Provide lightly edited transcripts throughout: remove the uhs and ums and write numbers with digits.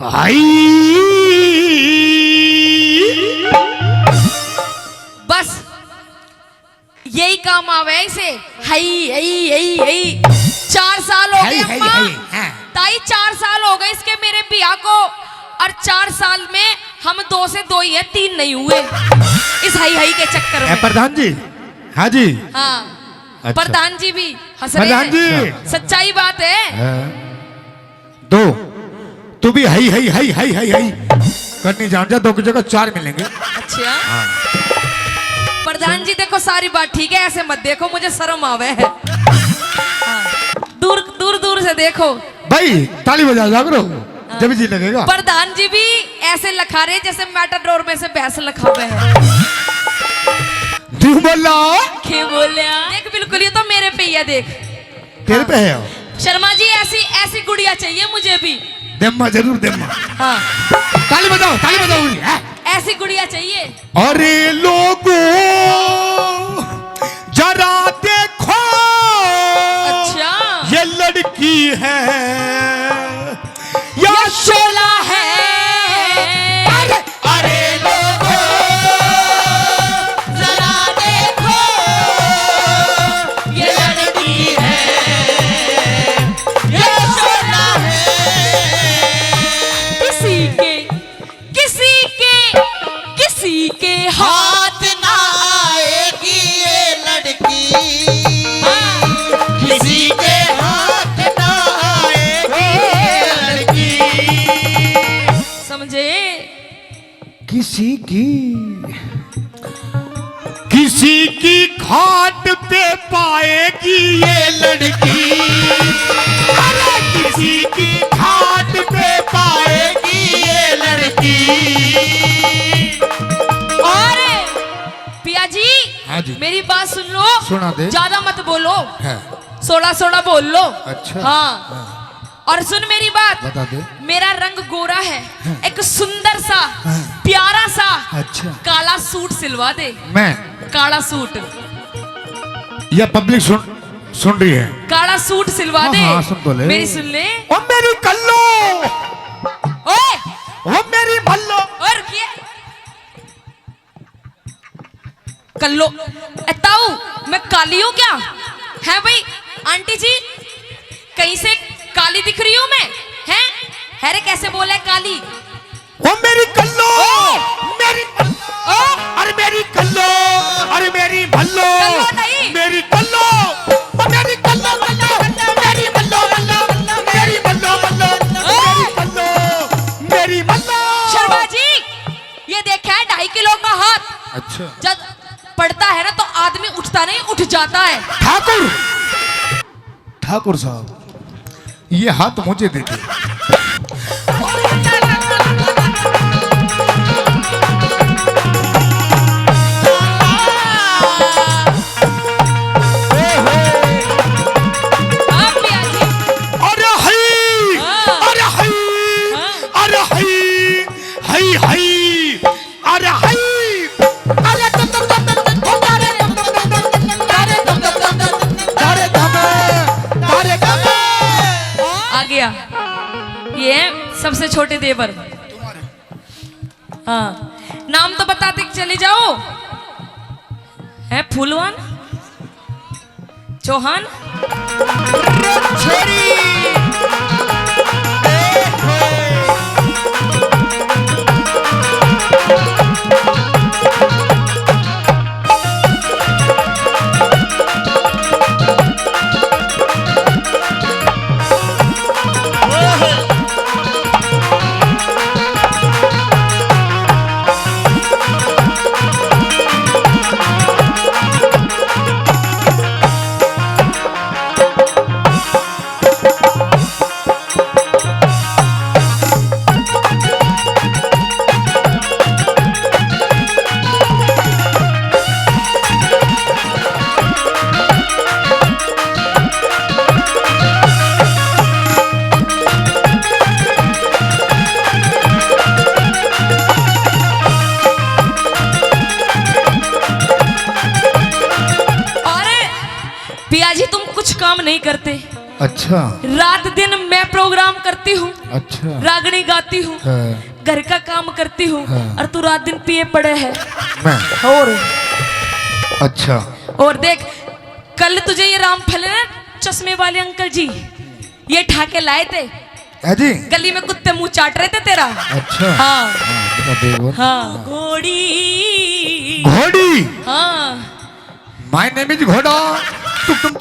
भाई बस यही काम आवे इसे। हई हई हई हई 4 साल हो गए अम्मा, ताई 4 साल हो गए इसके मेरे बिया को, और 4 साल में हम 2 से 2 ही है, 3 नहीं हुए इस हई हई के चक्कर में। प्रधान जी, हाँ जी, हाँ अच्छा। प्रधान जी भी हंस रहे प्रधान जी, हैं, सच्चाई बात है। दो तू भी हई हई हई हई हई हई करनी जान जा, 2 की जगह 4 मिलेंगे। अच्छा प्रधान जी देखो सारी बात ठीक है, ऐसे मत देखो मुझे शर्म आवे है। दूर दूर दूर से देखो भाई, ताली बजा जा करो जब जी लगेगा। प्रधान जी भी ऐसे लखा रहे जैसे मैटाडोर में से भैंस लखावे है। तू बोला क्या बोलिया? देख बिल्कुल ये तो मेरे पे ही है, देख तेरे पे है। शर्मा जी ऐसी ऐसी गुड़िया चाहिए मुझे भी। देम्मा जरूर देम्मा। हाँ ताली बजाओ, ताली बजाओ। ऐसी गुड़िया चाहिए। अरे लोगों जरा देखो, अच्छा ये लड़की है या शोला है। अरे लोगों जरा देखो ये लड़की है ये शोला है। किसी के हाथ ना आएगी ये लड़की, किसी के हाथ ना आएगी ये लड़की। समझे? किसी की खाट पे पाएगी ये लड़की। अरे किसी की खाट पे पाएगी ये लड़की। और पिया जी, हाँ जी, मेरी बात सुन लो, सुना दे। ज्यादा मत बोलो, है। सोड़ा सोड़ा बोल लो। अच्छा हाँ और सुन मेरी बात, बता दे। मेरा रंग गोरा है, एक सुंदर सा प्यारा सा अच्छा काला सूट सिलवा दे। मैं काला सूट, यह पब्लिक सुन रही है। काला सूट सिलवा हाँ, दे। हाँ, सुन तो ले। मेरी सुन ले। ओ मेरी कल्लो, ओए ओ मेरी भल्लो। और क्या कल्लो ताऊ, मैं काली हूँ क्या? है भाई आंटी जी, कहीं से काली दिख रही हूँ मैं? हैं? अरे कैसे बोले काली? ओ मेरी कल्लो, मेरी ओ अरे मेरी कल्लो, अरे मेरी भल्लो, कल्लो नहीं। मेरी कल्लो, ओ मेरी कल्लो कल्लो, मेरी भल्लो भल्लो, मेरी भल्लो भल्लो, मेरी कल्लो, मेरी भल्लो। शर्मा जी, ये देखा है 2.5 किलो का हाथ? अच्छा जब पड़ता है ना तो आदमी उठता नहीं, उठ जाता है। ठाकुर, ठाकुर साहब ये हाथ मुझे दे दे। हाँ पिया जी। अरे हई, अरे हई, अरे हई, हई हई, अरे हई, अरे दम दम दम दम दम, तारे दम दम दम दम, तारे दम दम दम दम, तारे दम, तारे दम। आ गया ये सबसे छोटे देवर। हाँ नाम तो बताते चले जाओ। है फूलवान, चौहान, छोरी पिया जी तुम कुछ काम नहीं करते, अच्छा रात दिन मैं प्रोग्राम करती हूँ, अच्छा रागनी गाती हूँ, हाँ, घर का काम करती हूँ, हाँ। और तू रात दिन पिए पड़े है। मैं और अच्छा देख, कल तुझे ये रामफल ना चश्मे वाले अंकल जी ये ठाके लाए थे, है जी गली में कुत्ते मुंह चाट रहे थे तेरा। अच्छा हाँ बता दे बोल। हाँ घोड़ी, घोड़ी हाँ माय नेम इज घोड़ा तुम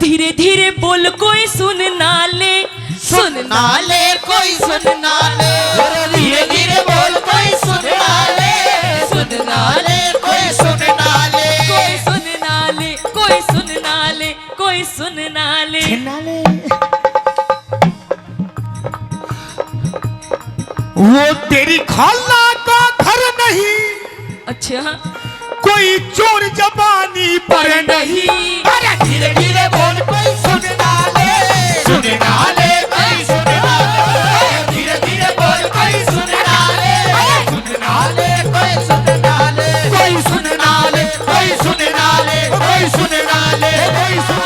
धीरे धीरे बोल कोई सुन ना ले, सुन ना नाले कोई सुन नाले धीरे धीरे बोल कोई सुन नाले सुन नाले कोई सुन नाले कोई सुन ना ले, कोई सुन ना ले, कोई सुन ना ले। वो तेरी खाला का घर नहीं, अच्छा कोई चोर जबानी पर नहीं। अरे धीरे धीरे बोल कोई सुन नाले सुन नाले कोई सुन नाले धीरे धीरे बोल कोई सुन नाले सुन नाले कोई सुन नाले कोई सुन नाले कोई सुन नाले कोई सुन नाले कोई सुन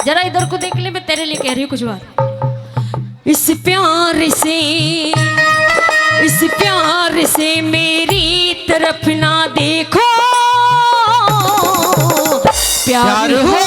जरा इधर को देख ले, मैं तेरे लिए कह रही हूँ कुछ बात। इस प्यार से मेरी तरफ ना देखो, प्यार हो